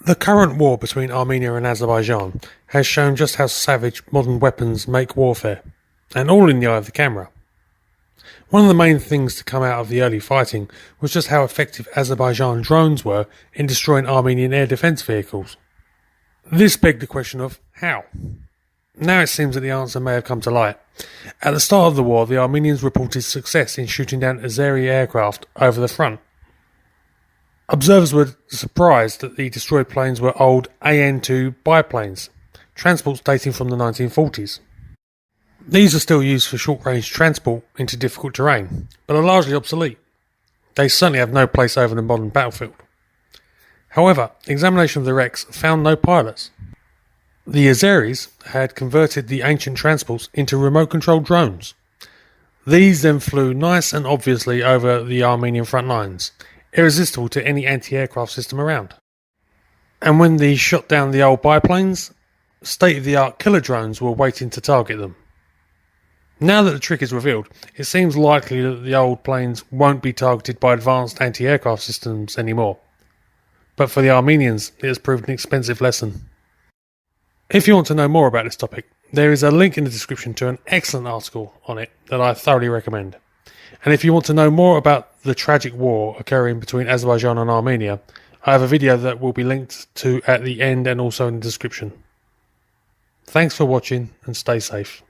The current war between Armenia and Azerbaijan has shown just how savage modern weapons make warfare, and all in the eye of the camera. One of the main things to come out of the early fighting was just how effective Azerbaijan drones were in destroying Armenian air defence vehicles. This begged the question of how. Now it seems that the answer may have come to light. At the start of the war, the Armenians reported success in shooting down Azeri aircraft over the front. Observers were surprised that the destroyed planes were old AN-2 biplanes, transports dating from the 1940s. These are still used for short-range transport into difficult terrain, but are largely obsolete. They certainly have no place over the modern battlefield. However, examination of the wrecks found no pilots. The Azeris had converted the ancient transports into remote-controlled drones. These then flew nice and obviously over the Armenian front lines, irresistible to any anti-aircraft system around. And when they shot down the old biplanes, state-of-the-art killer drones were waiting to target them. Now that the trick is revealed, it seems likely that the old planes won't be targeted by advanced anti-aircraft systems anymore. But for the Armenians, it has proved an expensive lesson. If you want to know more about this topic, there is a link in the description to an excellent article on it that I thoroughly recommend. And if you want to know more about the tragic war occurring between Azerbaijan and Armenia, I have a video that will be linked to at the end and also in the description. Thanks for watching and stay safe.